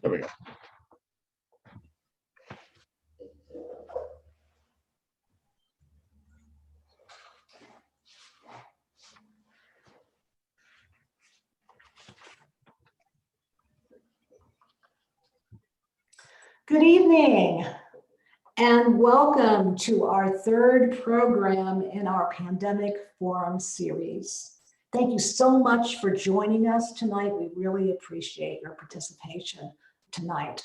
There we go. Good evening and welcome to our third program in our Pandemic Forum series. Thank you so much for joining us tonight. We really appreciate your participation tonight.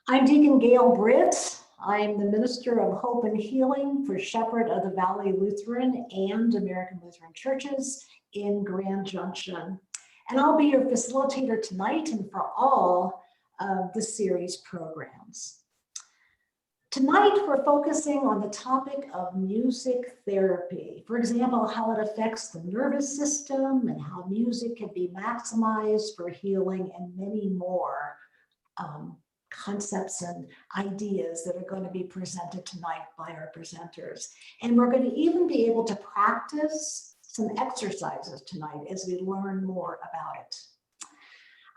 I'm Deacon Gail Britt. I'm the Minister of Hope and Healing for Shepherd of the Valley Lutheran and American Lutheran Churches in Grand Junction. And I'll be your facilitator tonight and for all of the series programs. Tonight, we're focusing on the topic of music therapy. For example, how it affects the nervous system and how music can be maximized for healing and many more concepts and ideas that are going to be presented tonight by our presenters. And we're going to even be able to practice some exercises tonight as we learn more about it.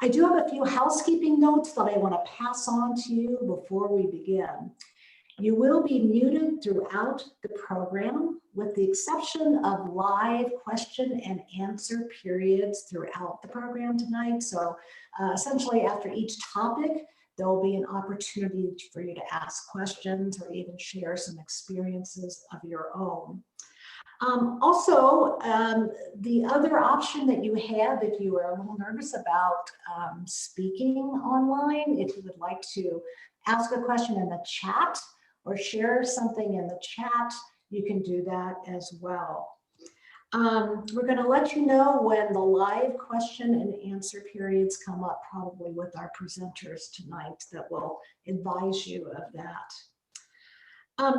I do have a few housekeeping notes that I want to pass on to you before we begin. You will be muted throughout the program with the exception of live question and answer periods throughout the program tonight. So essentially after each topic, there'll be an opportunity for you to ask questions or even share some experiences of your own. Also, the other option that you have if you are a little nervous about speaking online, if you would like to ask a question in the chat or share something in the chat, you can do that as well. We're going to let you know when the live question and answer periods come up, probably with our presenters tonight that will advise you of that.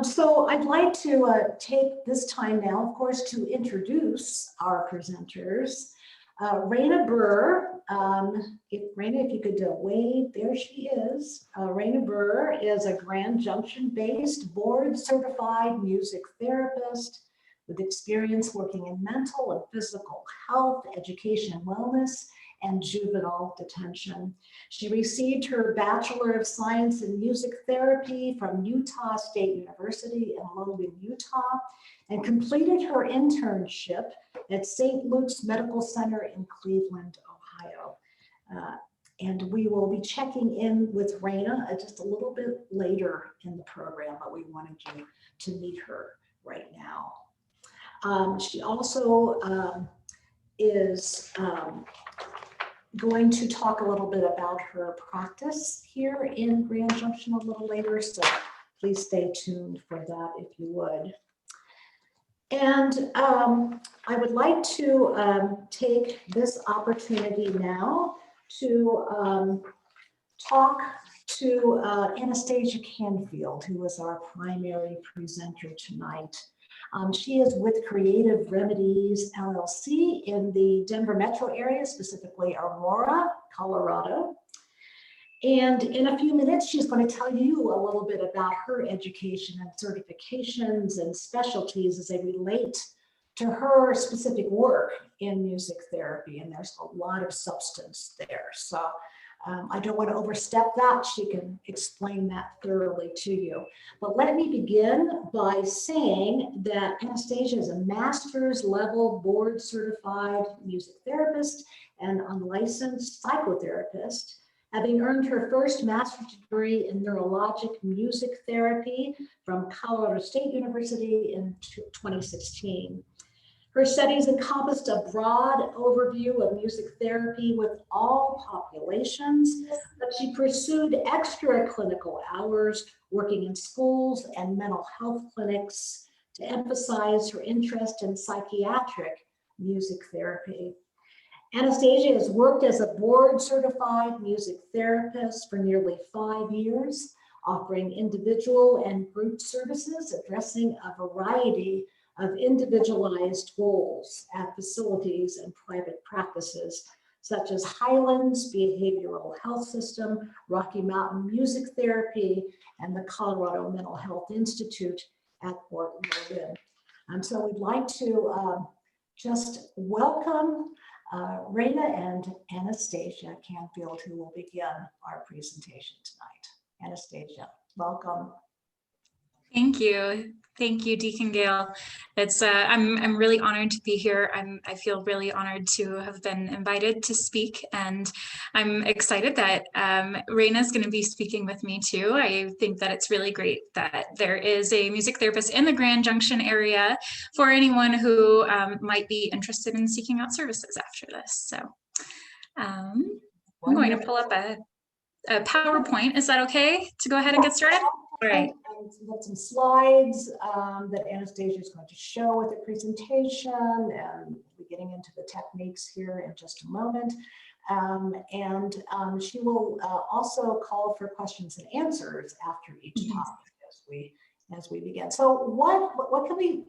So I'd like to take this time now, of course, to introduce our presenters. Raina Burr, Raina, if you could wave, there she is. Raina Burr is a Grand Junction-based board-certified music therapist with experience working in mental and physical health, education and wellness, and juvenile detention. She received her Bachelor of Science in Music Therapy from Utah State University in Logan, Utah, and completed her internship at St. Luke's Medical Center in Cleveland, Ohio. And we will be checking in with Raina just a little bit later in the program, but we wanted you to meet her right now. She also is going to talk a little bit about her practice here in Grand Junction a little later, so please stay tuned for that if you would. And I would like to take this opportunity now to talk to Anastasia Canfield, who is our primary presenter tonight. She is with Creative Remedies, LLC in the Denver metro area, specifically Aurora, Colorado. And in a few minutes, she's going to tell you a little bit about her education and certifications and specialties as they relate to her specific work in music therapy. And there's a lot of substance there. So I don't want to overstep that. She can explain that thoroughly to you. But let me begin by saying that Anastasia is a master's level board certified music therapist and unlicensed psychotherapist, having earned her first master's degree in neurologic music therapy from Colorado State University in 2016. Her studies encompassed a broad overview of music therapy with all populations, but she pursued extra clinical hours working in schools and mental health clinics to emphasize her interest in psychiatric music therapy. Anastasia has worked as a board-certified music therapist for nearly 5 years, offering individual and group services addressing a variety of individualized goals at facilities and private practices, such as Highlands Behavioral Health System, Rocky Mountain Music Therapy, and the Colorado Mental Health Institute at Fort Logan. So we'd like to just welcome Raina and Anastasia Canfield, who will begin our presentation tonight. Anastasia, welcome. Thank you. Thank you, Deacon Gail. It's I'm really honored to be here. I feel really honored to have been invited to speak, and I'm excited that Raina is going to be speaking with me too. I think that it's really great that there is a music therapist in the Grand Junction area for anyone who might be interested in seeking out services after this. So I'm going to pull up a PowerPoint. Is that okay to go ahead and get started? All right. We've got some slides that Anastasia is going to show with the presentation, and we'll be getting into the techniques here in just a moment. She will also call for questions and answers after each topic as we begin. So what can we,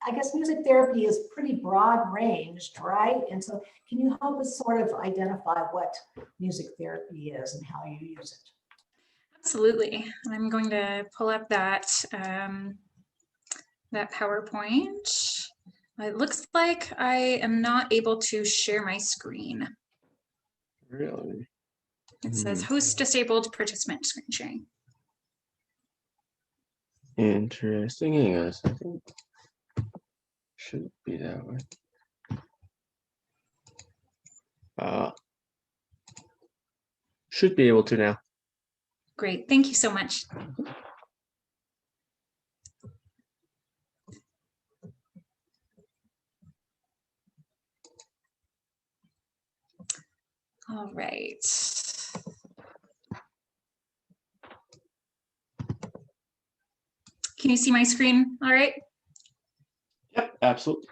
I guess music therapy is pretty broad ranged, right? And so can you help us sort of identify what music therapy is and how you use it? Absolutely. I'm going to pull up that that PowerPoint. It looks like I am not able to share my screen. Really? It says host disabled participant screen sharing. Interesting. Hang on a second. Should be that way. Should be able to now. Great. Thank you so much. All right. Can you see my screen? All right. Yep, absolutely.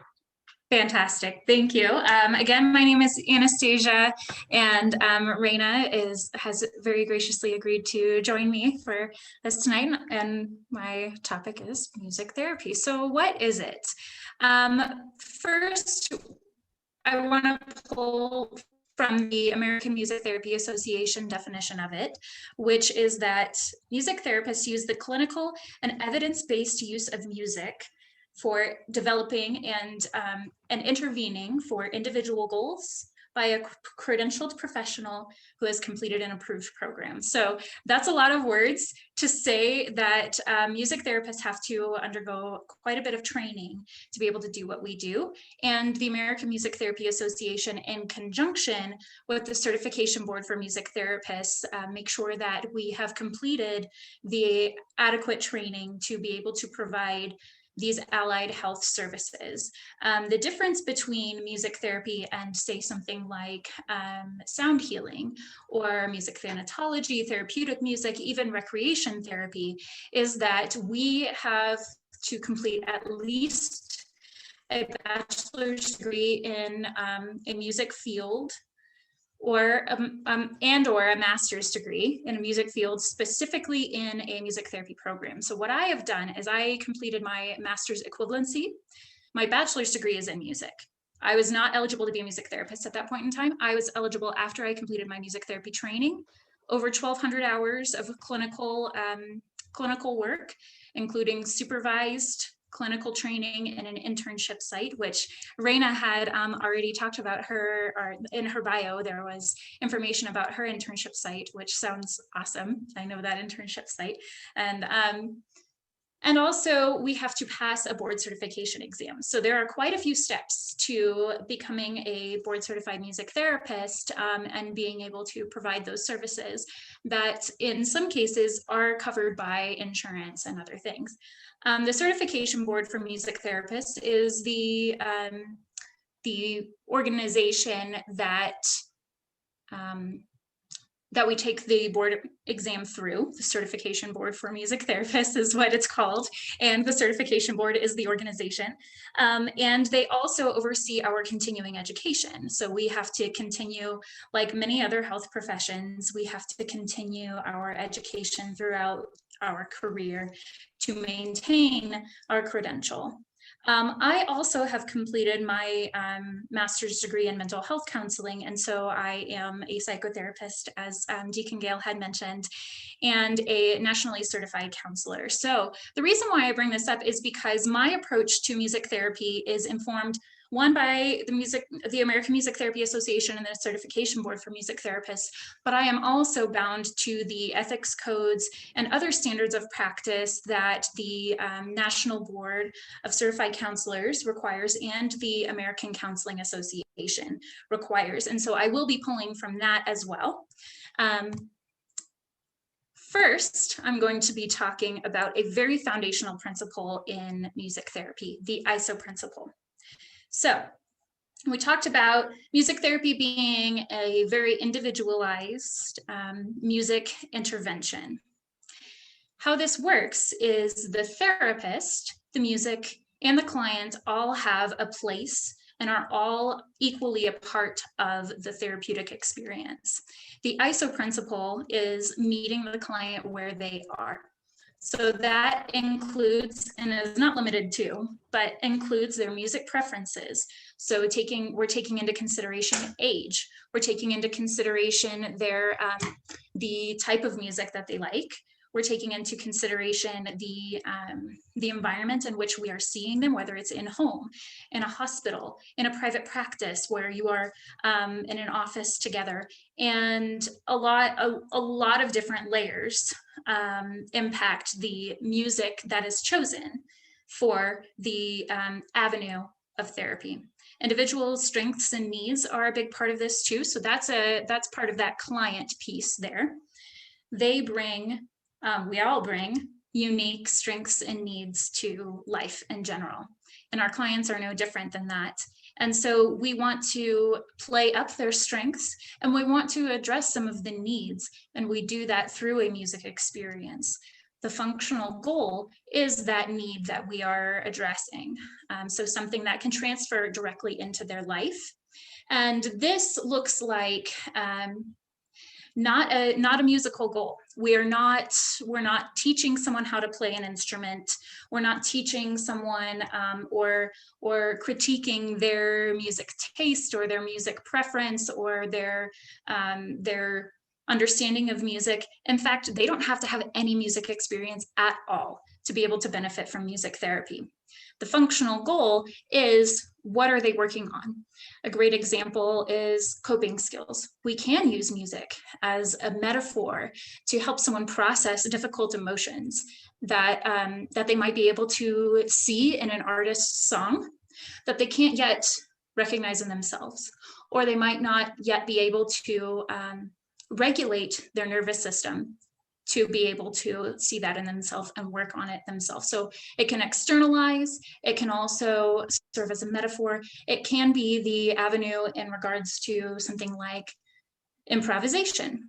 Fantastic. Thank you. Again, my name is Anastasia, and Raina has very graciously agreed to join me for this tonight, and my topic is music therapy. So what is it? First, I want to pull from the American Music Therapy Association definition of it, which is that music therapists use the clinical and evidence-based use of music for developing and intervening for individual goals by a credentialed professional who has completed an approved program. So that's a lot of words to say that music therapists have to undergo quite a bit of training to be able to do what we do. And the American Music Therapy Association, in conjunction with the Certification Board for Music Therapists, make sure that we have completed the adequate training to be able to provide these allied health services. The difference between music therapy and, say, something like sound healing or music thanatology, therapeutic music, even recreation therapy, is that we have to complete at least a bachelor's degree in a music field, or or a master's degree in a music field, specifically in a music therapy program. So what I have done is I completed my master's equivalency. My bachelor's degree is in music. I was not eligible to be a music therapist at that point in time. I was eligible after I completed my music therapy training, over 1,200 hours of clinical work, including supervised clinical training in an internship site, which Raina had already talked about her, or in her bio, there was information about her internship site, which sounds awesome. I know that internship site. And also we have to pass a board certification exam. So there are quite a few steps to becoming a board certified music therapist and being able to provide those services that in some cases are covered by insurance and other things. The Certification Board for Music Therapists is the organization that we take the board exam through. The Certification Board for Music Therapists is what it's called, and the Certification Board is the organization. And they also oversee our continuing education. So we have to continue, like many other health professions, we have to continue our education throughout our career to maintain our credential. I also have completed my master's degree in mental health counseling, and so I am a psychotherapist, as Deacon Gail had mentioned, and a nationally certified counselor. So the reason why I bring this up is because my approach to music therapy is informed one by the American Music Therapy Association and the Certification Board for Music Therapists, but I am also bound to the ethics codes and other standards of practice that the National Board of Certified Counselors requires and the American Counseling Association requires. And so I will be pulling from that as well. First, I'm going to be talking about a very foundational principle in music therapy, the ISO principle. So we talked about music therapy being a very individualized music intervention. How this works is the therapist, the music, and the client all have a place and are all equally a part of the therapeutic experience. The ISO principle is meeting the client where they are. So that includes, and is not limited to, but includes their music preferences. So we're taking into consideration age. We're taking into consideration their the type of music that they like. We're taking into consideration the environment in which we are seeing them, whether it's in home, in a hospital, in a private practice where you are in an office together, and a lot of different layers impact the music that is chosen for the avenue of therapy. Individual strengths and needs are a big part of this too. So that's part of that client piece there. They bring, we all bring unique strengths and needs to life in general. And our clients are no different than that. And so we want to play up their strengths and we want to address some of the needs. And we do that through a music experience. The functional goal is that need that we are addressing. So something that can transfer directly into their life. And this looks like not a musical goal. We're not teaching someone how to play an instrument. We're not teaching someone or critiquing their music taste or their music preference or their understanding of music. In fact, they don't have to have any music experience at all to be able to benefit from music therapy. The functional goal is, what are they working on? A great example is coping skills. We can use music as a metaphor to help someone process difficult emotions that they might be able to see in an artist's song that they can't yet recognize in themselves, or they might not yet be able to regulate their nervous system to be able to see that in themselves and work on it themselves. So it can externalize, it can also serve as a metaphor. It can be the avenue in regards to something like improvisation.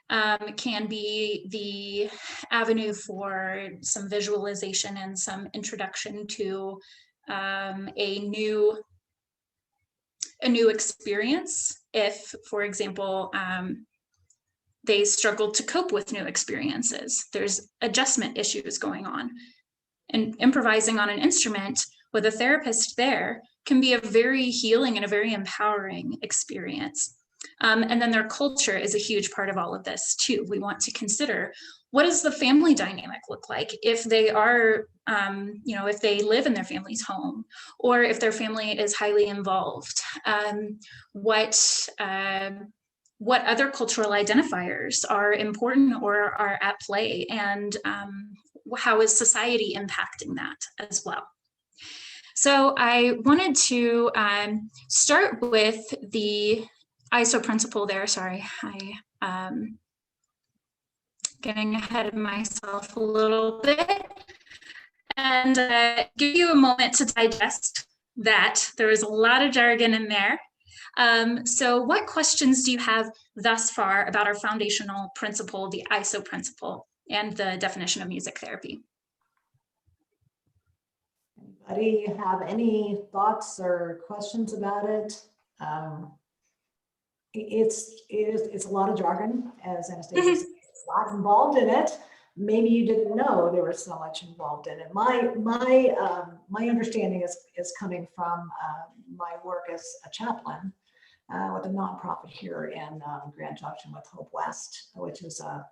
It can be the avenue for some visualization and some introduction to a new experience. If, for example, they struggle to cope with new experiences. There's adjustment issues going on. And improvising on an instrument with a therapist there can be a very healing and a very empowering experience. And then their culture is a huge part of all of this too. We want to consider, what does the family dynamic look like if they are, if they live in their family's home, or if their family is highly involved? What other cultural identifiers are important or are at play, and how is society impacting that as well? So I wanted to start with the ISO principle there. Sorry, I'm getting ahead of myself a little bit, and give you a moment to digest that. There was a lot of jargon in there. So what questions do you have thus far about our foundational principle, the ISO principle, and the definition of music therapy? Anybody have any thoughts or questions about it? It's a lot of jargon, as Anastasia said, a lot involved in it. Maybe you didn't know there was so much involved in it. My understanding is coming from my work as a chaplain with a nonprofit here in Grand Junction with Hope West, which is a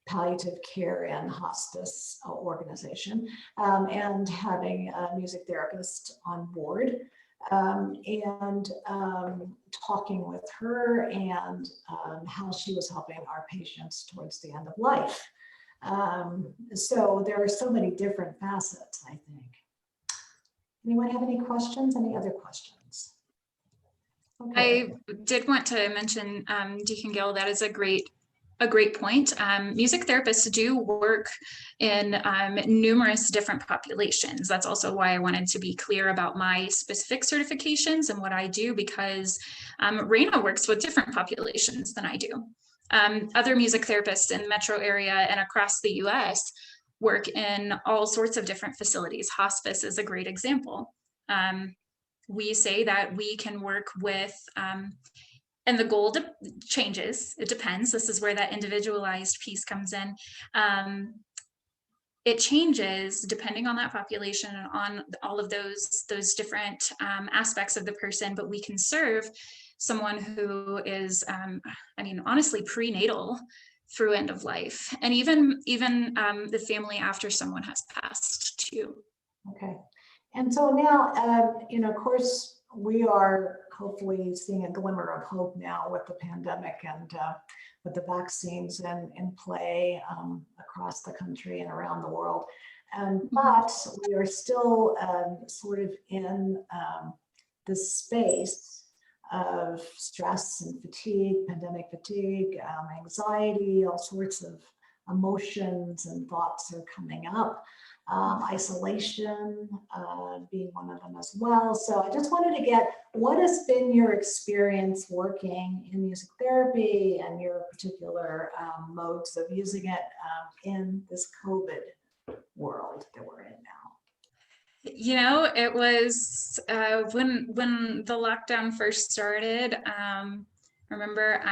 palliative care and hospice organization, and having a music therapist on board. and talking with her and how she was helping our patients towards the end of life. So there are so many different facets, I think. Anyone have any questions? Any other questions? Okay. I did want to mention, Deacon Gill, that is a great point. Music therapists do work in numerous different populations. That's also why I wanted to be clear about my specific certifications and what I do, because Raina works with different populations than I do. Other music therapists in the metro area and across the US work in all sorts of different facilities. Hospice is a great example. We say that we can work with, and the goal changes, it depends. This is where that individualized piece comes in. It changes depending on that population and on all of those different aspects of the person, but we can serve someone who is, I mean, honestly, prenatal through end of life, and even the family after someone has passed too. Okay. And so now, you know, of course, we are hopefully seeing a glimmer of hope now with the pandemic and with the vaccines in play across the country and around the world. But we are still sort of in this space of stress and fatigue, pandemic fatigue, anxiety, all sorts of emotions and thoughts are coming up. Isolation being one of them as well. So I just wanted to get, what has been your experience working in music therapy and your particular modes of using it in this COVID world that we're in now? You know, it was when the lockdown first started. Remember,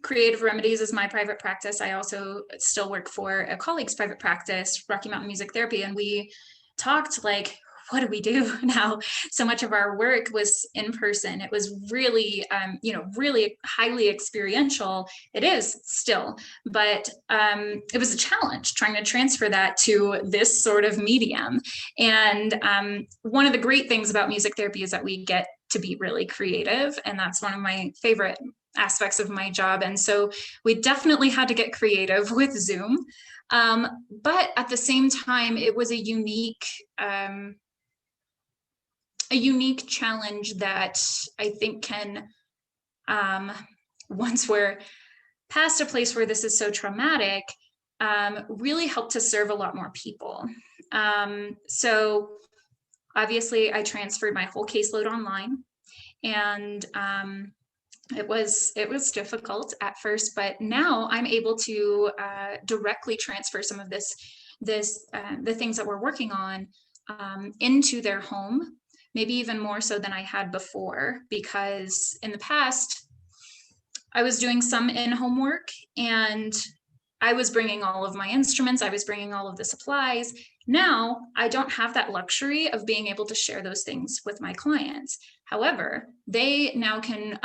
Creative Remedies is my private practice. I also still work for a colleague's private practice, Rocky Mountain Music Therapy, and we talked like, what do we do now? So much of our work was in person. It was really, you know, really highly experiential. It is still, but it was a challenge trying to transfer that to this sort of medium. And one of the great things about music therapy is that we get to be really creative, and that's one of my favorite aspects of my job. And so we definitely had to get creative with Zoom, but at the same time, it was a unique challenge that I think can, once we're past a place where this is so traumatic, really help to serve a lot more people. So obviously I transferred my whole caseload online, and it was difficult at first, but now I'm able to directly transfer some of the things that we're working on into their home, maybe even more so than I had before, because in the past I was doing some in-home work and I was bringing all of my instruments, I was bringing all of the supplies. Now I don't have that luxury of being able to share those things with my clients. However, they now can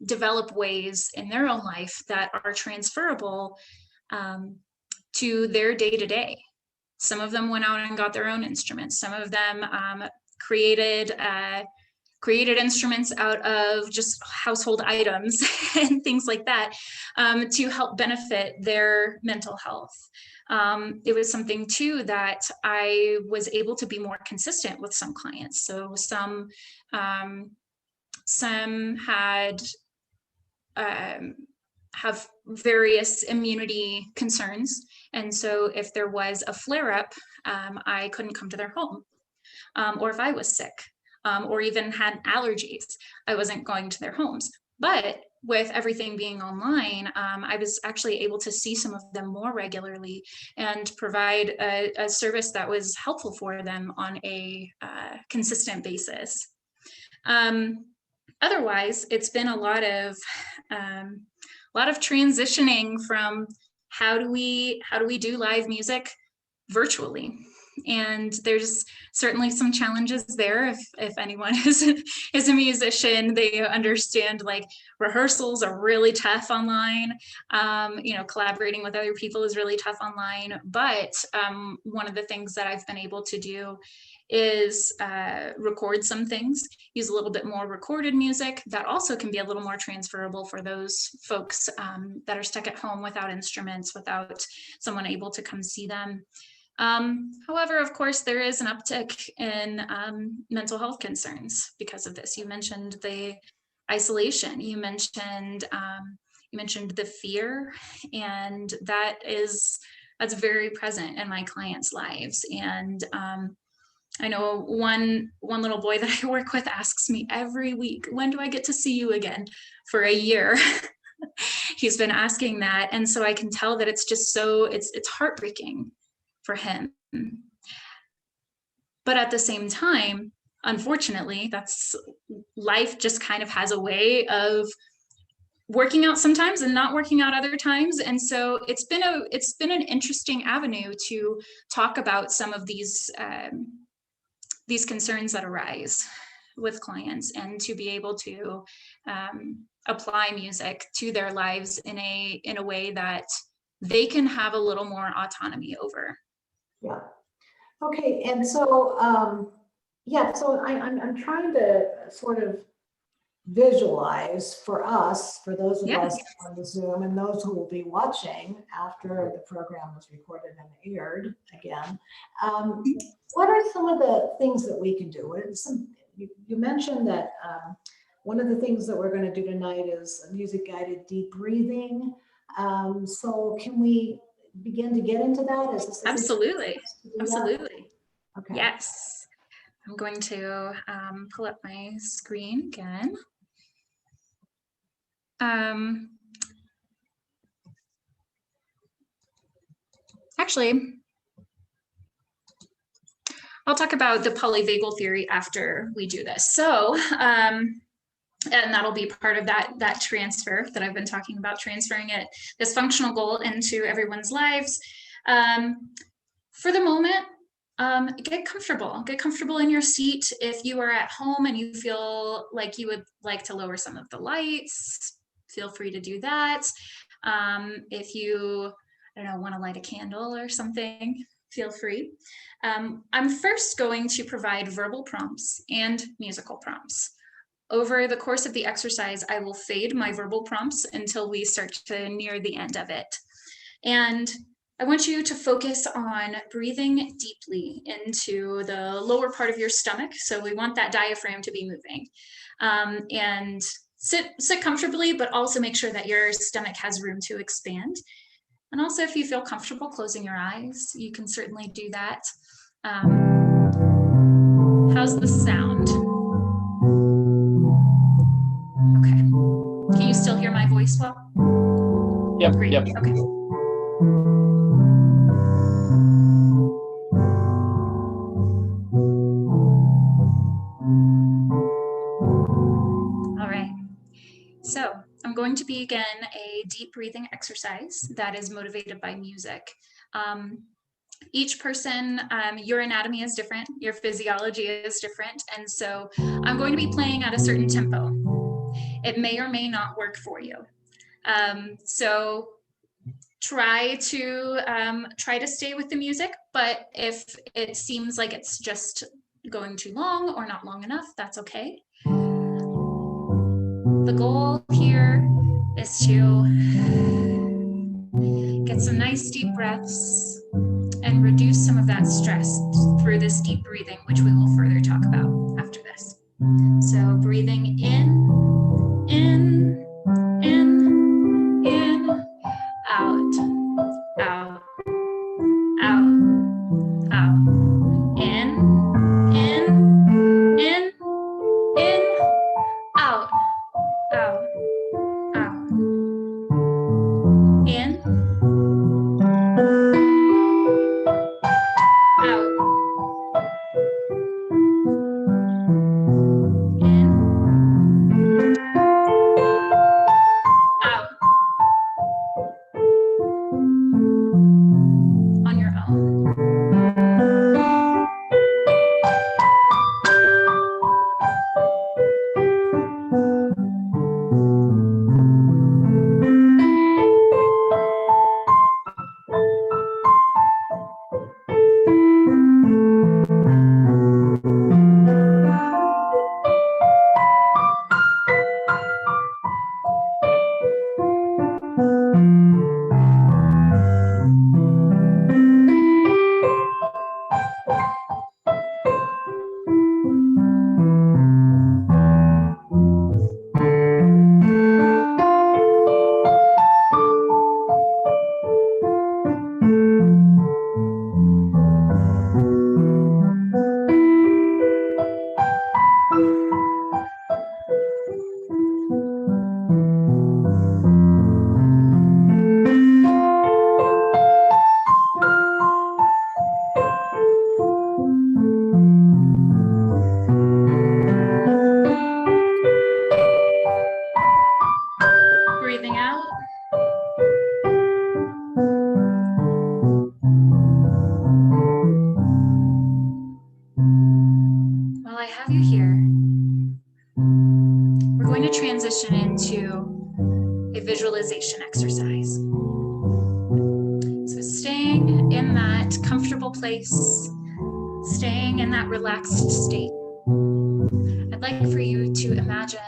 develop ways in their own life that are transferable to their day-to-day. Some of them went out and got their own instruments. Some of them created instruments out of just household items and things like that to help benefit their mental health. It was something too that I was able to be more consistent with some clients. So some had have various immunity concerns, and so if there was a flare-up, I couldn't come to their home, or if I was sick, or even had allergies, I wasn't going to their homes. But with everything being online, I was actually able to see some of them more regularly and provide a service that was helpful for them on a consistent basis. Otherwise, it's been a lot of transitioning from how do we do live music virtually. And there's certainly some challenges there. If anyone is a musician, they understand like rehearsals are really tough online. Collaborating with other people is really tough online. But one of the things that I've been able to do is record some things, use a little bit more recorded music that also can be a little more transferable for those folks that are stuck at home without instruments, without someone able to come see them. However, of course, there is an uptick in mental health concerns because of this. You mentioned the isolation, you mentioned the fear, and that's very present in my clients' lives. And I know one little boy that I work with asks me every week, when do I get to see you again? For a year. He's been asking that. And so I can tell that it's just it's heartbreaking for him. But at the same time, unfortunately, life just kind of has a way of working out sometimes and not working out other times. And so it's been an interesting avenue to talk about some of these concerns that arise with clients, and to be able to apply music to their lives in a way that they can have a little more autonomy over. Yeah. Okay. And so, so I'm trying to sort of visualize for those of us on the Zoom and those who will be watching after the program was recorded and aired again. What are some of the things that we can do? You mentioned that one of the things that we're going to do tonight is music-guided deep breathing. So can we begin to get into that? Absolutely. Okay. Yes. I'm going to pull up my screen again. Actually, I'll talk about the polyvagal theory after we do this. So, and that'll be part of that transfer that I've been talking about, transferring this functional goal into everyone's lives. For the moment, get comfortable in your seat. If you are at home and you feel like you would like to lower some of the lights, feel free to do that. If you, want to light a candle or something, feel free. I'm first going to provide verbal prompts and musical prompts. Over the course of the exercise, I will fade my verbal prompts until we start to near the end of it. And I want you to focus on breathing deeply into the lower part of your stomach. So we want that diaphragm to be moving. And sit comfortably, but also make sure that your stomach has room to expand. And also, if you feel comfortable closing your eyes, you can certainly do that. How's the sound? Okay. Can you still hear my voice well? Yep. Great. Yep. Okay. All right. So I'm going to begin a deep breathing exercise that is motivated by music. Each person, your anatomy is different, your physiology is different, and so I'm going to be playing at a certain tempo. It may or may not work for you. So try to stay with the music, but if it seems like it's just going too long or not long enough, that's okay. The goal here is to get some nice deep breaths and reduce some of that stress through this deep breathing, which we will further talk about after this. So breathing in, out, out, out, out, in, out, out, out, in, out, in, into a visualization exercise. So staying in that comfortable place, staying in that relaxed state, I'd like for you to imagine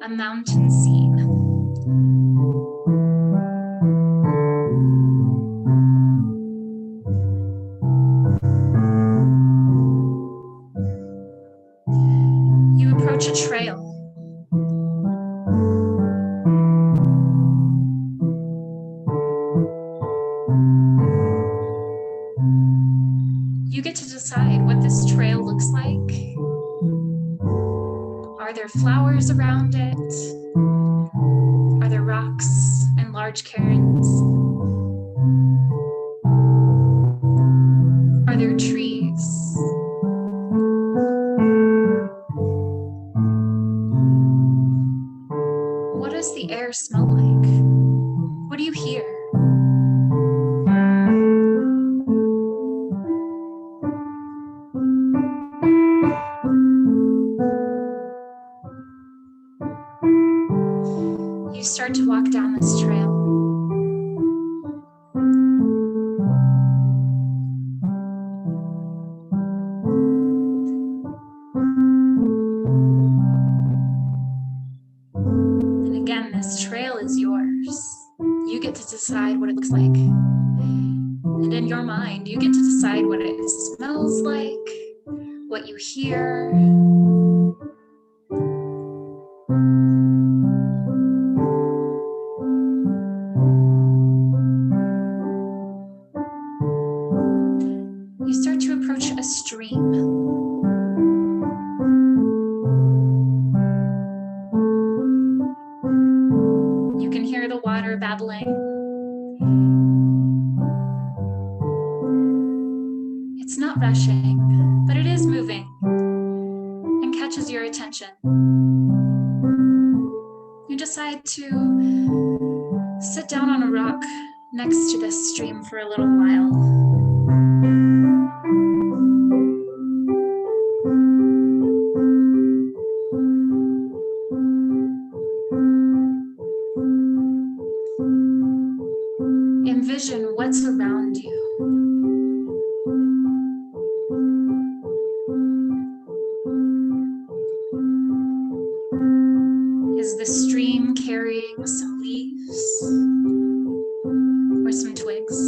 a mountain scene. You approach a trail. You get to decide what this trail looks like. Are there flowers around it? Are there rocks and large cairns? Are there trees? What does the air smell like? What do you hear? You start to walk down this trail. And again, this trail is yours. You get to decide what it looks like. And in your mind, you get to decide what it smells like, what you hear. You start to approach a stream. You can hear the water babbling. It's not rushing, but it is moving and catches your attention. You decide to sit down on a rock next to this stream for a little while. Envision what's around you. Is the stream carrying some leaves or some twigs?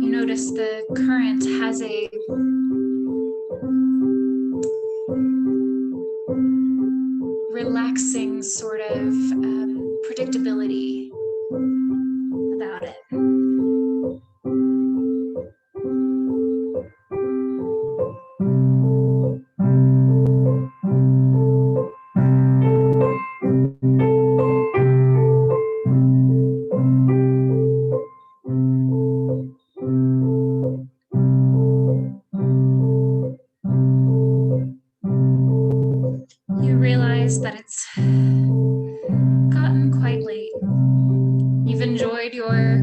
You notice the current has a relaxing sort of predictability about it. You realize that it's gotten quite late. You've enjoyed your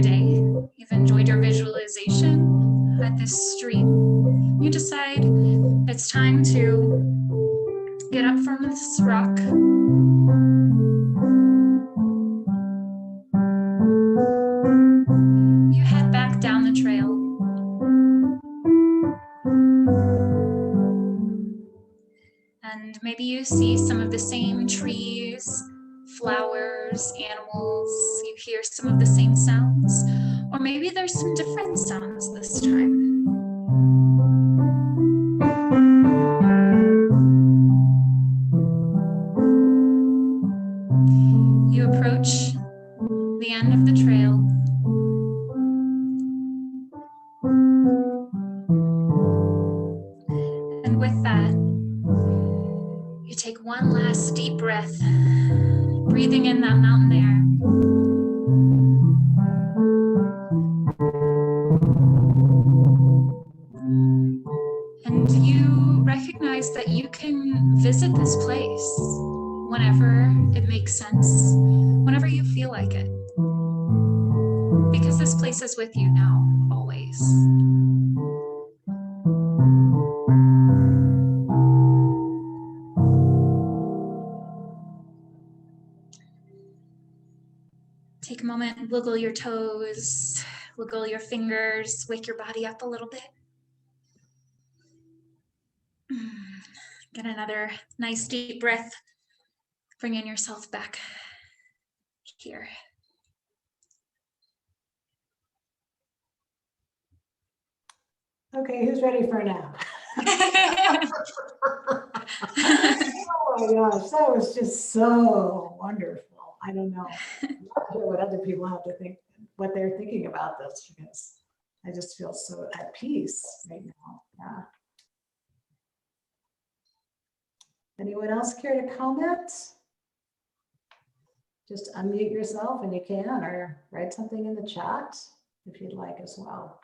day. You've enjoyed your visualization at this stream. You decide it's time to get up from this rock. You head back down the trail. And maybe you see some of the same trees, flowers, animals. You hear some of the same sounds, or maybe there's some different sounds this time. You approach the end of the trail. And with that, you take one last deep breath, breathing in that mountain air. And you recognize that you can visit this place whenever it makes sense, whenever you feel feel like it. Because this place is with you now, always. Take a moment, wiggle your toes, wiggle your fingers, wake your body up a little bit. Get another nice deep breath. Bringing yourself back here. Okay, who's ready for a nap? Oh my gosh, that was just so wonderful. I don't know what other people have to think, what they're thinking about this, because I just feel so at peace right now. Yeah. Anyone else care to comment? Just unmute yourself and you can, or write something in the chat if you'd like as well.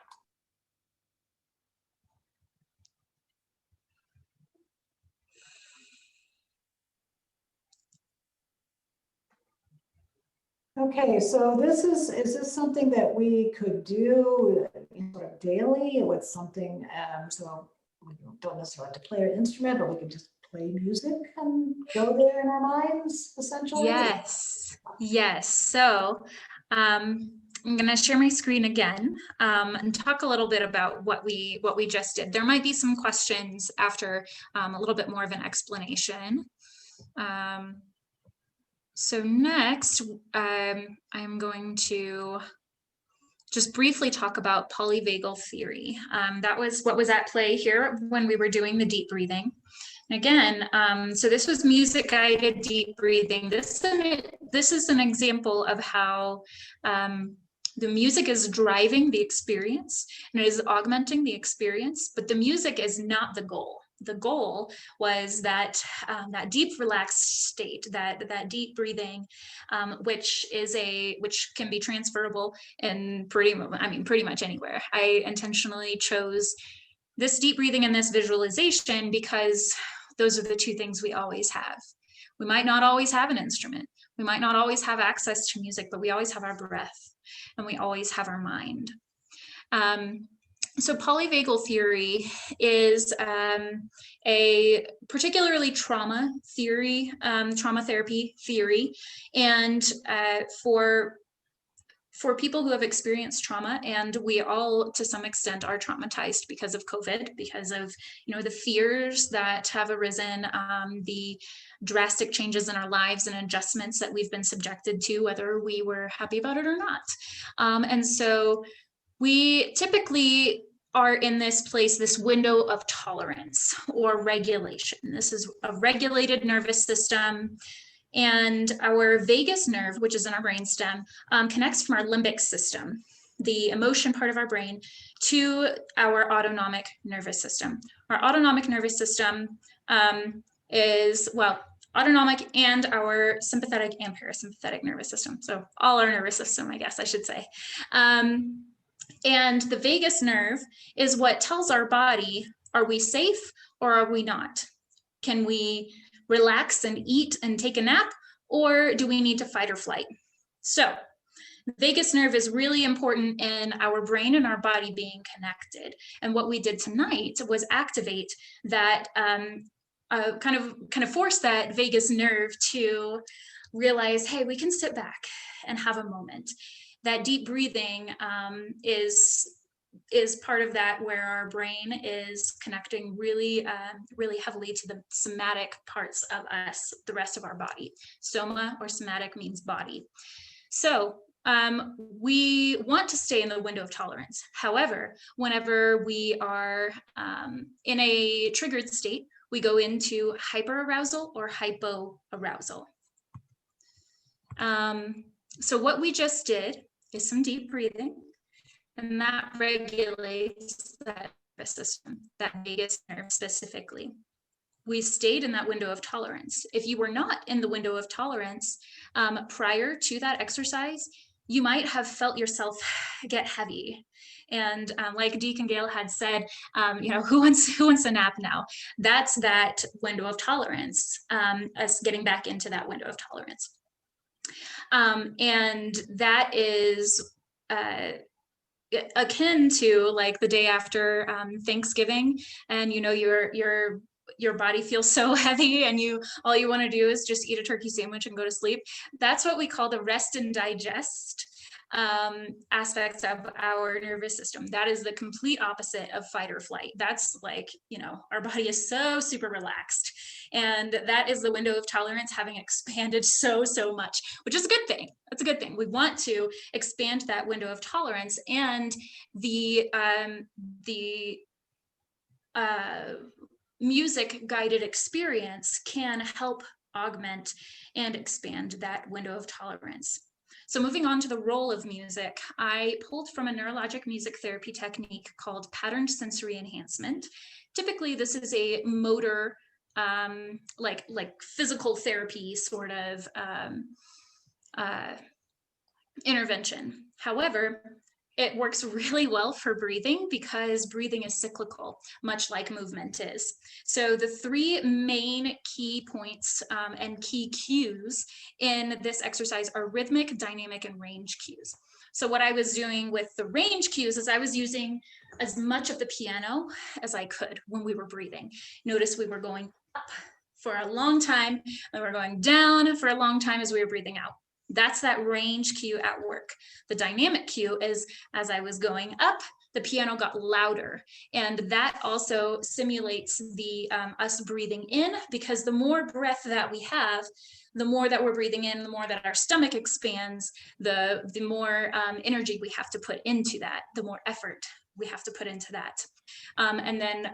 Okay, so this is this something that we could do sort of daily with something, so we don't necessarily have to play an instrument, but we can just play music and go there in our minds, essentially? Yes, yes. So I'm going to share my screen again and talk a little bit about what we just did. There might be some questions after a little bit more of an explanation. So next, I'm going to just briefly talk about polyvagal theory. That was what was at play here when we were doing the deep breathing. And again, so this was music-guided deep breathing. This is an example of how the music is driving the experience and it is augmenting the experience, but the music is not the goal. The goal was that that deep relaxed state, that deep breathing, which can be transferable in pretty much anywhere. I intentionally chose this deep breathing and this visualization because those are the two things we always have. We might not always have an instrument. We might not always have access to music, but we always have our breath and we always have our mind. So polyvagal theory is a particularly trauma therapy theory. And for people who have experienced trauma, and we all to some extent are traumatized because of COVID, because of the fears that have arisen, the drastic changes in our lives and adjustments that we've been subjected to, whether we were happy about it or not. And so we typically are in this place, this window of tolerance or regulation. This is a regulated nervous system. And our vagus nerve, which is in our brainstem, connects from our limbic system, the emotion part of our brain, to our autonomic nervous system. Our autonomic nervous system is, well, autonomic and our sympathetic and parasympathetic nervous system. So all our nervous system, I guess I should say. And the vagus nerve is what tells our body, are we safe or are we not? Can we relax and eat and take a nap, or do we need to fight or flight? So the vagus nerve is really important in our brain and our body being connected. And what we did tonight was activate that, kind of force that vagus nerve to realize, hey, we can sit back and have a moment. That deep breathing is part of that, where our brain is connecting really heavily to the somatic parts of us, the rest of our body. Soma or somatic means body. So we want to stay in the window of tolerance. However, whenever we are in a triggered state, we go into hyperarousal or hypoarousal. So what we just did is some deep breathing, and that regulates that nervous system, that vagus nerve specifically. We stayed in that window of tolerance. If you were not in the window of tolerance prior to that exercise, you might have felt yourself get heavy. And like Deacon Gail had said, who wants a nap now? That's that window of tolerance, us getting back into that window of tolerance. And that is akin to like the day after Thanksgiving, and you know your body feels so heavy and all you want to do is just eat a turkey sandwich and go to sleep. That's what we call the rest and digest aspects of our nervous system. That is the complete opposite of fight or flight. That's like, you know, our body is so super relaxed, and that is the window of tolerance having expanded so much, which is a good thing. That's a good thing. We want to expand that window of tolerance, and the music guided experience can help augment and expand that window of tolerance. So moving on to the role of music, I pulled from a neurologic music therapy technique called patterned sensory enhancement. Typically, this is a motor, like physical therapy sort of intervention. However, it works really well for breathing because breathing is cyclical, much like movement is. So the three main key points and key cues in this exercise are rhythmic, dynamic, and range cues. So what I was doing with the range cues is I was using as much of the piano as I could when we were breathing. Notice we were going up for a long time, and we're going down for a long time as we were breathing out. That's that range cue at work. The dynamic cue is as I was going up, the piano got louder. And that also simulates the us breathing in, because the more breath that we have, the more that we're breathing in, the more that our stomach expands, the more energy we have to put into that, the more effort we have to put into that. And then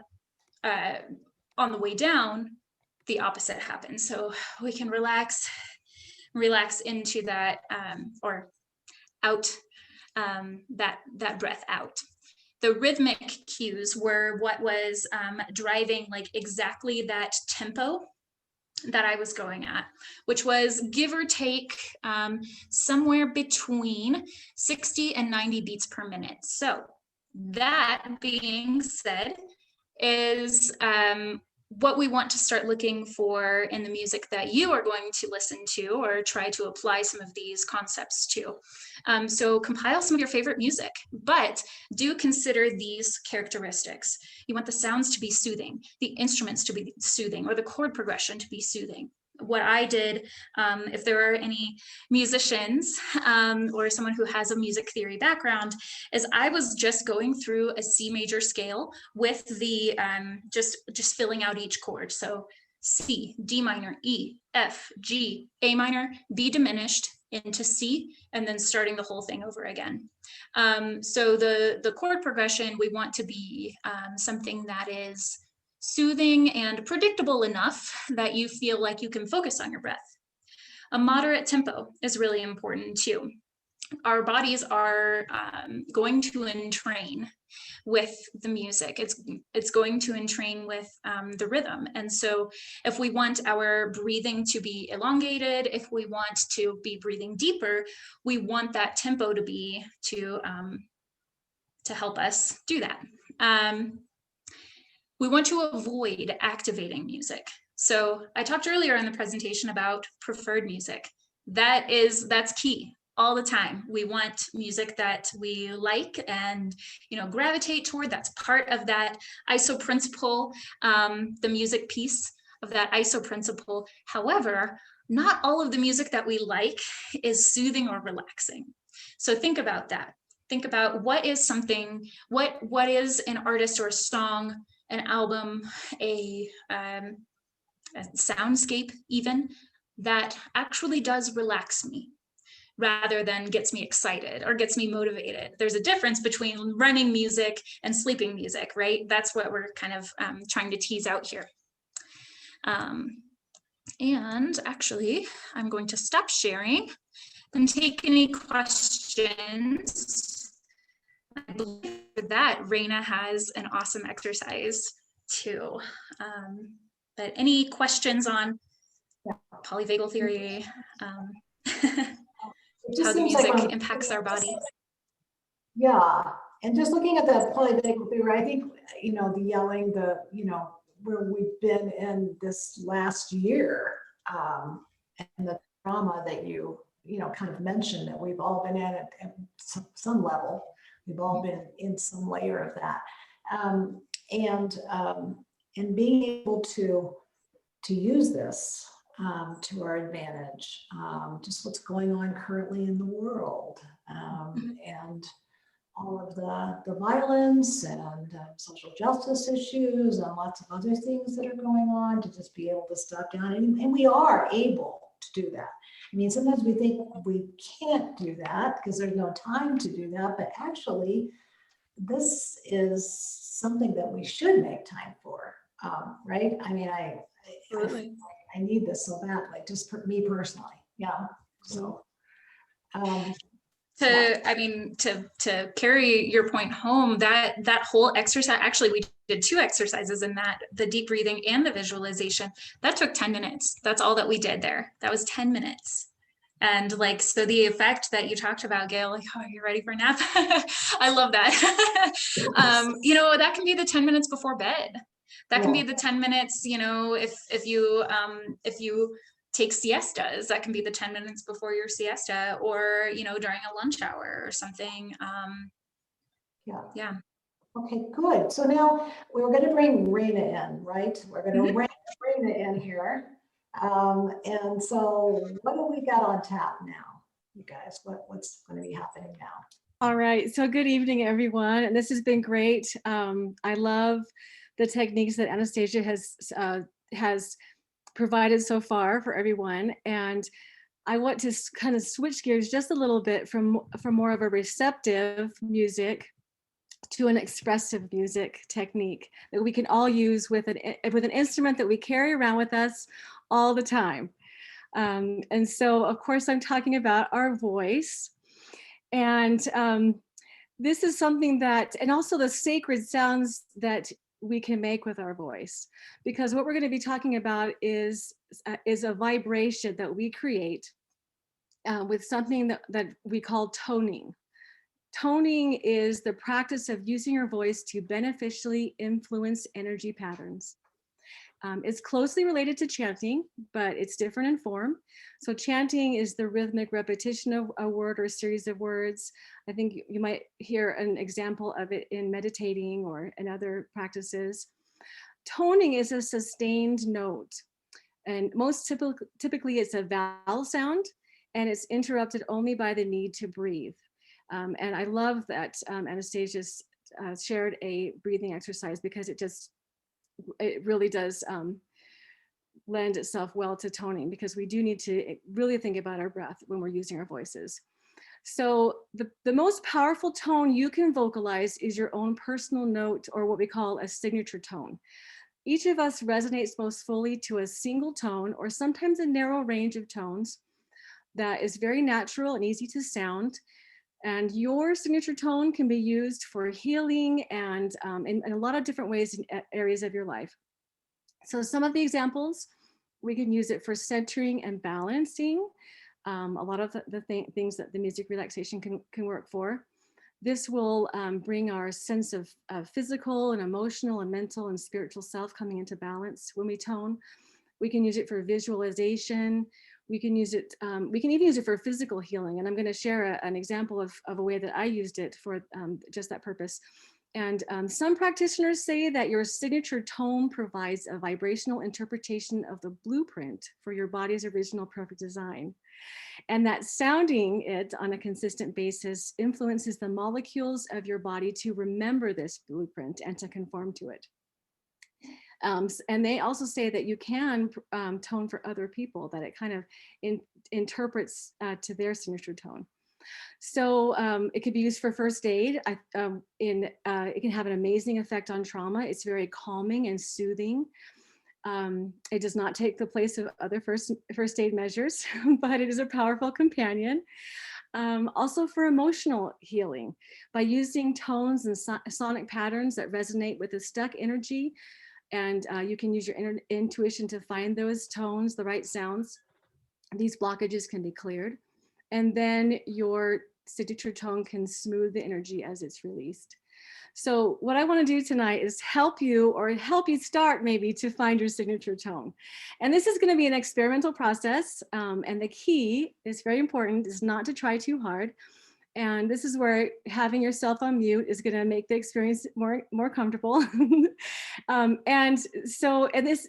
on the way down, the opposite happens. So we can relax into that or out, that breath out. The rhythmic cues were what was driving like exactly that tempo that I was going at, which was give or take somewhere between 60 and 90 beats per minute. So that being said is what we want to start looking for in the music that you are going to listen to or try to apply some of these concepts to. So compile some of your favorite music, but do consider these characteristics. You want the sounds to be soothing, the instruments to be soothing, or the chord progression to be soothing. What I did, if there are any musicians or someone who has a music theory background, is I was just going through a C major scale with the just filling out each chord. So C, D minor, E, F, G, A minor, B diminished into C, and then starting the whole thing over again. So the chord progression, we want to be something that is soothing and predictable enough that you feel like you can focus on your breath. A moderate tempo is really important too. Our bodies are going to entrain with the music. It's going to entrain with the rhythm. And so if we want our breathing to be elongated, if we want to be breathing deeper, we want that tempo to be to help us do that. We want to avoid activating music. So I talked earlier in the presentation about preferred music. That's key all the time. We want music that we like and gravitate toward. That's part of that ISO principle, the music piece of that ISO principle. However, not all of the music that we like is soothing or relaxing. So think about that. Think about what is an artist or a song, an album, a soundscape even, that actually does relax me rather than gets me excited or gets me motivated. There's a difference between running music and sleeping music, right? That's what we're kind of trying to tease out here. And actually, I'm going to stop sharing and take any questions. I believe for that, Raina has an awesome exercise too. But any questions on polyvagal theory, how the music impacts our body? Yeah, and just looking at the polyvagal theory, I think, the yelling, where we've been in this last year, and the trauma that you kind of mention that we've all been at some level. We've all been in some layer of that. And being able to use this to our advantage, just what's going on currently in the world, and all of the violence and social justice issues and lots of other things that are going on, to just be able to stop down. And we are able to do that. I mean, sometimes we think we can't do that because there's no time to do that, but actually this is something that we should make time for, right? I mean, I need this so badly, just for me personally. Yeah. So, to carry your point home, that whole exercise, actually we did 2 exercises in that, the deep breathing and the visualization, that took 10 minutes. That's all that we did there. That was 10 minutes. And like, so the effect that you talked about, Gail, like, oh, are you ready for a nap? I love that. That can be the 10 minutes before bed. That can be the 10 minutes, if you take siestas, that can be the 10 minutes before your siesta, or, during a lunch hour or something. Yeah. Okay, good. So now we're going to bring Raina in, right? We're going to bring Raina in here. And so what do we got on tap now, you guys? What's going to be happening now? All right. So good evening, everyone. And this has been great. I love the techniques that Anastasia has provided so far for everyone. And I want to kind of switch gears just a little bit from more of a receptive music to an expressive music technique that we can all use with an instrument that we carry around with us all the time. And so, of course, I'm talking about our voice. And this is something that, and also the sacred sounds that we can make with our voice, because what we're going to be talking about is a vibration that we create with something that we call toning. Toning is the practice of using your voice to beneficially influence energy patterns. It's closely related to chanting, but it's different in form. So chanting is the rhythmic repetition of a word or series of words. I think you might hear an example of it in meditating or in other practices. Toning is a sustained note, and most typically it's a vowel sound, and it's interrupted only by the need to breathe. And I love that Anastasia shared a breathing exercise, because it really does lend itself well to toning, because we do need to really think about our breath when we're using our voices. So the most powerful tone you can vocalize is your own personal note, or what we call a signature tone. Each of us resonates most fully to a single tone, or sometimes a narrow range of tones that is very natural and easy to sound. And your signature tone can be used for healing and in a lot of different ways in areas of your life. So some of the examples, we can use it for centering and balancing. A lot of the things that the music relaxation can work for. This will bring our sense of physical and emotional and mental and spiritual self coming into balance when we tone. We can use it for visualization. We can use it, we can even use it for physical healing. And I'm going to share an example of a way that I used it for just that purpose. And some practitioners say that your signature tone provides a vibrational interpretation of the blueprint for your body's original perfect design. And that sounding it on a consistent basis influences the molecules of your body to remember this blueprint and to conform to it. And they also say that you can tone for other people, that it kind of interprets to their signature tone. So it could be used for first aid. It can have an amazing effect on trauma. It's very calming and soothing. It does not take the place of other first aid measures, but it is a powerful companion. Also for emotional healing, by using tones and sonic patterns that resonate with the stuck energy. And you can use your intuition to find those tones, the right sounds. These blockages can be cleared. And then your signature tone can smooth the energy as it's released. So what I want to do tonight is help you start maybe to find your signature tone. And this is going to be an experimental process. And the key is very important, is not to try too hard. And this is where having yourself on mute is going to make the experience more comfortable. And this,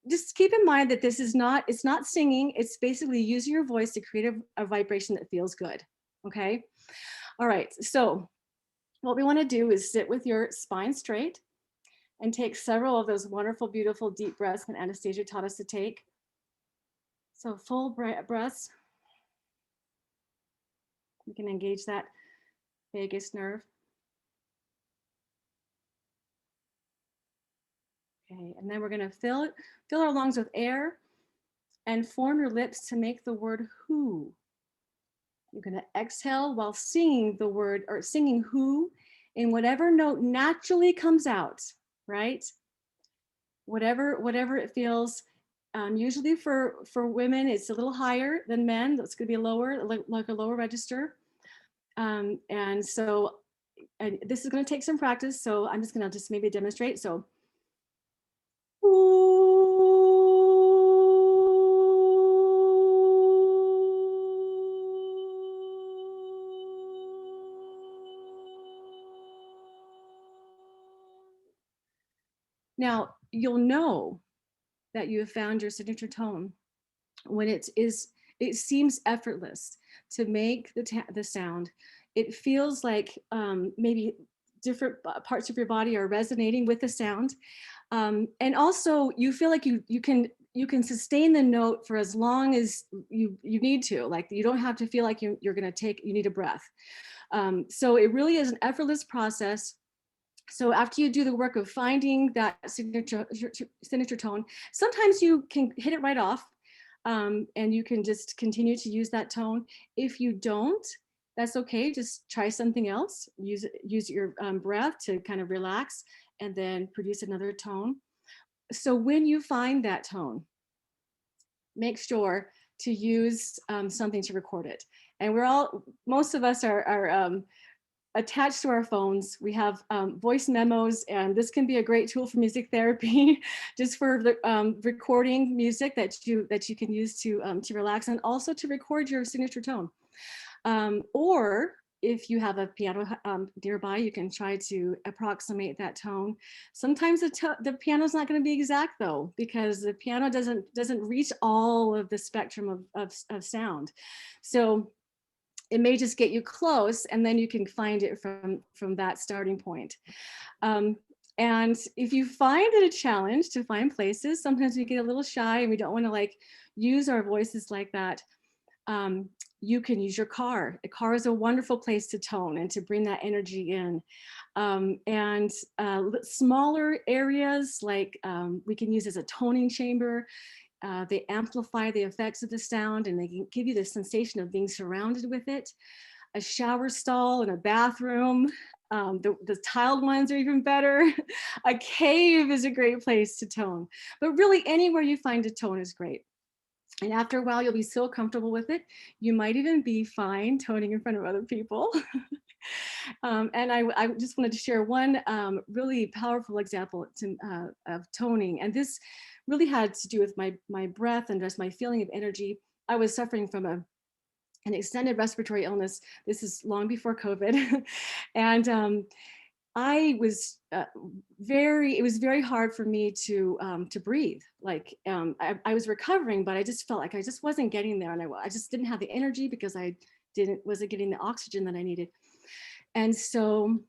just keep in mind that it's not singing. It's basically using your voice to create a vibration that feels good. Okay. All right. So what we want to do is sit with your spine straight and take several of those wonderful, beautiful deep breaths that Anastasia taught us to take. So full breaths. You can engage that vagus nerve. Okay, and then we're going to fill our lungs with air and form your lips to make the word who. You're going to exhale while singing the word, or singing who in whatever note naturally comes out, right? Whatever it feels. Usually for women, it's a little higher than men. That's going to be lower, like a lower register. And this is going to take some practice. So I'm just going to maybe demonstrate. So, now you'll know that you have found your signature tone when it seems effortless to make the sound. It feels like maybe different parts of your body are resonating with the sound. And also you feel like you can sustain the note for as long as you need to. Like you don't have to feel like you need a breath. So it really is an effortless process. So after you do the work of finding that signature tone, sometimes you can hit it right off, and you can just continue to use that tone. If you don't, that's okay. Just try something else. Use your breath to kind of relax and then produce another tone. So when you find that tone, make sure to use something to record it. And most of us are attached to our phones. We have voice memos, and this can be a great tool for music therapy, just for recording music that you can use to relax, and also to record your signature tone. Or if you have a piano nearby, you can try to approximate that tone. Sometimes the piano's not going to be exact though, because the piano doesn't reach all of the spectrum of sound. So it may just get you close, and then you can find it from that starting point. And if you find it a challenge to find places, sometimes we get a little shy and we don't want to use our voices like that. You can use your car. A car is a wonderful place to tone and to bring that energy in. And smaller areas we can use as a toning chamber. They amplify the effects of the sound, and they can give you the sensation of being surrounded with it. A shower stall in a bathroom, the tiled ones are even better. A cave is a great place to tone, but really anywhere you find a tone is great. And after a while, you'll be so comfortable with it, you might even be fine toning in front of other people. And I just wanted to share one really powerful example of toning. And this really had to do with my breath and just my feeling of energy. I was suffering from an extended respiratory illness. This is long before COVID. And it was very hard for me to breathe. I was recovering, but I just felt like I just wasn't getting there. And I just didn't have the energy because I wasn't getting the oxygen that I needed. And so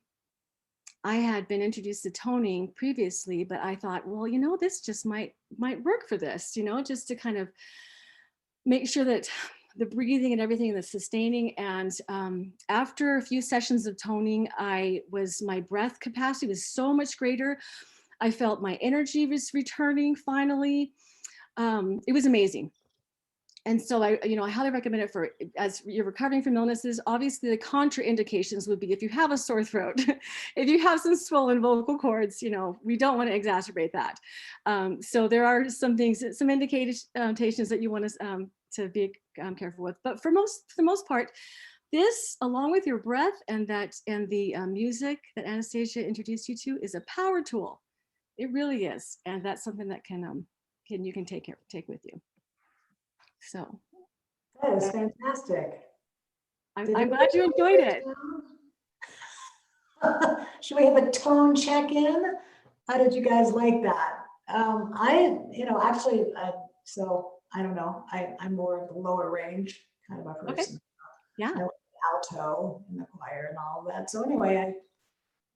I had been introduced to toning previously, but I thought, well, this just might work for this, just to kind of make sure that the breathing and everything and the sustaining. And after a few sessions of toning, my breath capacity was so much greater. I felt my energy was returning finally. It was amazing. And so I highly recommend it as you're recovering from illnesses. Obviously, the contraindications would be if you have a sore throat, if you have some swollen vocal cords, we don't want to exacerbate that. So there are some indications that you want to be careful with. But for the most part, this, along with your breath and the music that Anastasia introduced you to, is a power tool. It really is, and that's something that you can take with you. So That is fantastic. I'm Did glad you enjoyed it. Should we have a tone check-in? How did you guys like that? Actually, so I don't know. I'm more of the lower range kind of a person. Okay. Yeah. I was alto in the choir and all of that. So anyway, I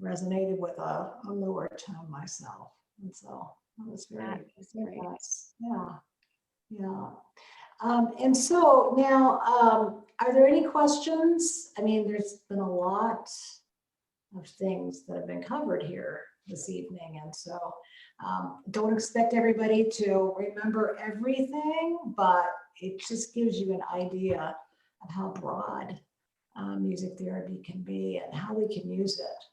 resonated with a lower tone myself. And so that was very nice. Yeah. Yeah. And so now, are there any questions? I mean, there's been a lot of things that have been covered here this evening. And so don't expect everybody to remember everything, but it just gives you an idea of how broad music therapy can be and how we can use it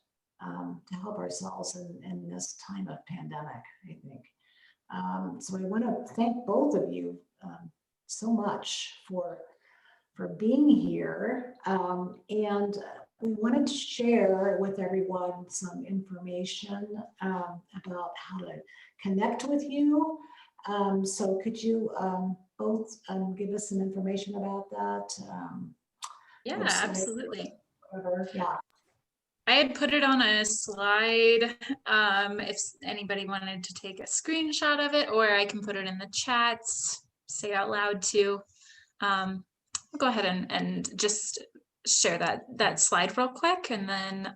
to help ourselves in this time of pandemic, I think. So I want to thank both of you so much for being here. And we wanted to share with everyone some information about how to connect with you. So could you both give us some information about that? Yeah, website, absolutely. whatever. Yeah. I had put it on a slide if anybody wanted to take a screenshot of it, or I can put it in the chats, say out loud too. I'll go ahead and just share that slide real quick, and then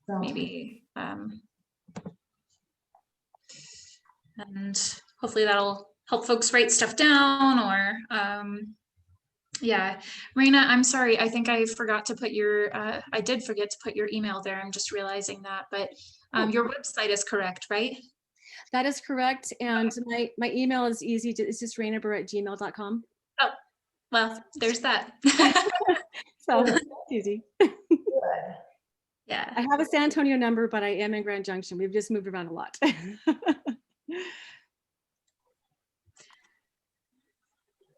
maybe and hopefully that'll help folks write stuff down, or yeah. Raina, I'm sorry, I think I forgot to put your I did forget to put your email there. I'm just realizing that, but your website is correct, right? That is correct. And my email is easy. It's just rainaber@gmail.com. Oh, well, there's that. So it's easy. Good. Yeah. I have a San Antonio number, but I am in Grand Junction. We've just moved around a lot.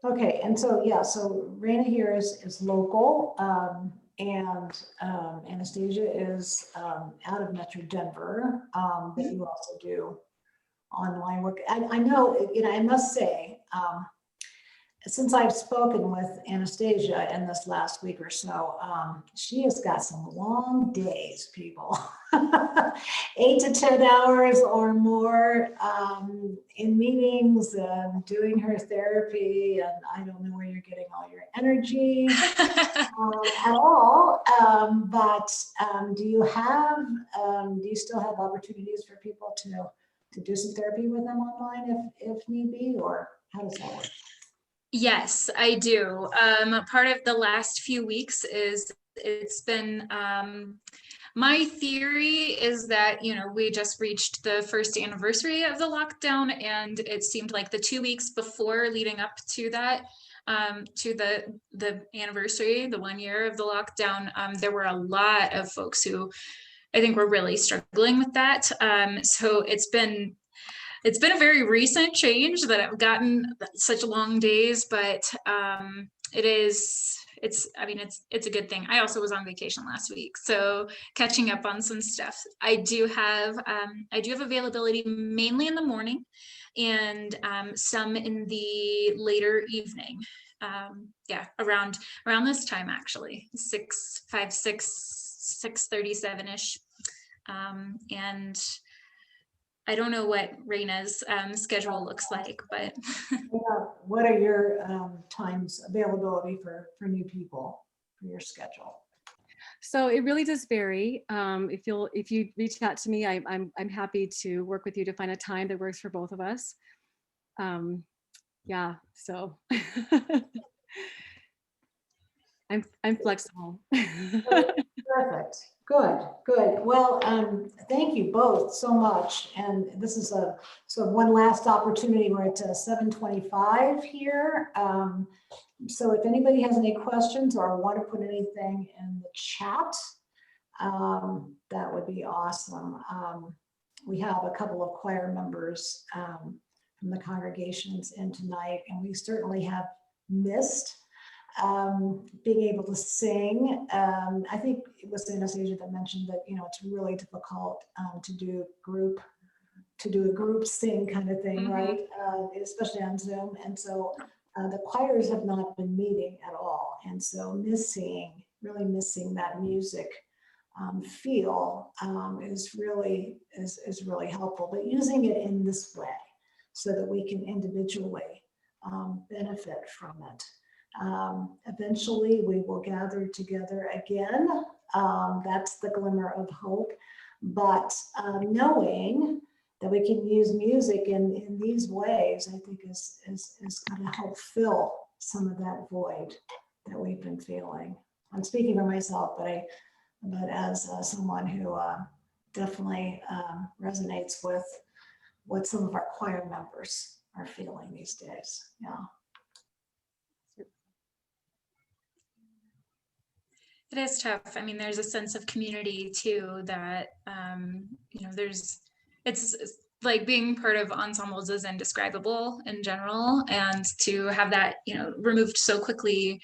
Okay, and so yeah, so Raina here is local, and Anastasia is out of Metro Denver, but you also do online work. I know, I must say, since I've spoken with Anastasia in this last week or so, she has got some long days, people. 8 to 10 hours or more in meetings and doing her therapy. And I don't know where you're getting all your energy at all. But do you still have opportunities for people to do some therapy with them online if need be, or how does that work? Yes, I do. Part of the last few weeks is it's been my theory is that, we just reached the first anniversary of the lockdown, and it seemed like the 2 weeks before leading up to that, to the anniversary, the 1 year of the lockdown, there were a lot of folks who I think were really struggling with that. So it's been a very recent change that I've gotten such long days, but it's a good thing. I also was on vacation last week, so catching up on some stuff. I do have availability mainly in the morning, and some in the later evening. Around this time, actually, 6:37-ish, and I don't know what Raina's schedule looks like, but what are your times availability for new people for your schedule? So it really does vary. If you reach out to me, I'm happy to work with you to find a time that works for both of us. Yeah, so I'm flexible. Perfect. Good. Well, thank you both so much. And this is one last opportunity. We're at 7:25 here. So if anybody has any questions or want to put anything in the chat, that would be awesome. We have a couple of choir members from the congregations in tonight, and we certainly have missed being able to sing. I think it was Anastasia that mentioned that, it's really difficult to do a group sing kind of thing, right? Especially on Zoom. And so the choirs have not been meeting at all. And so really missing that music feel is really helpful, but using it in this way so that we can individually benefit from it. Eventually we will gather together again. That's the glimmer of hope, but knowing that we can use music in these ways, I think is going to help fill some of that void that we've been feeling. I'm speaking for myself, but as someone who definitely resonates with what some of our choir members are feeling these days. Yeah. It is tough. I mean, there's a sense of community too that, it's like being part of ensembles is indescribable in general. And to have that, removed so quickly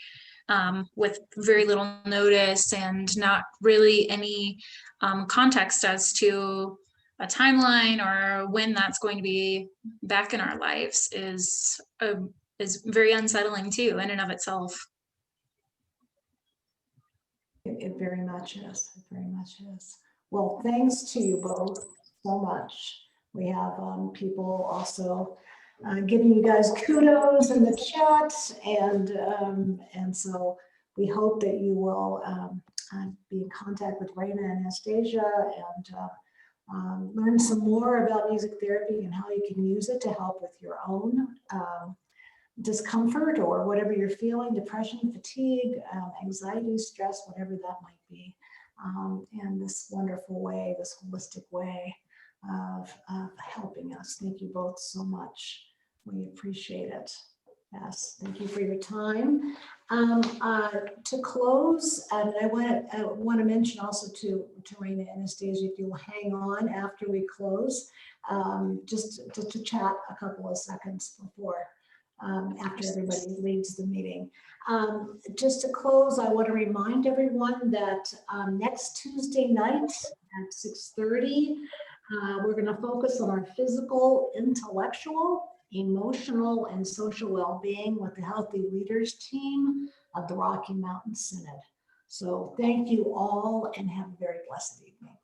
with very little notice and not really any context as to a timeline or when that's going to be back in our lives is very unsettling too in and of itself. It very much is. It very much is. Well, thanks to you both so much. We have people also giving you guys kudos in the chat, and so we hope that you will be in contact with Raina and Anastasia and learn some more about music therapy and how you can use it to help with your own discomfort or whatever you're feeling, depression, fatigue, anxiety, stress, whatever that might be. And this wonderful way, this holistic way of helping us. Thank you both so much. We appreciate it. Yes, thank you for your time. To close, and I want to mention also to Raina and Anastasia, if you'll hang on after we close, just to chat a couple of seconds before after everybody leaves the meeting. Just to close, I want to remind everyone that next Tuesday night at 6:30, we're going to focus on our physical, intellectual, emotional, and social well-being with the Healthy Leaders team of the Rocky Mountain Synod. So thank you all and have a very blessed evening.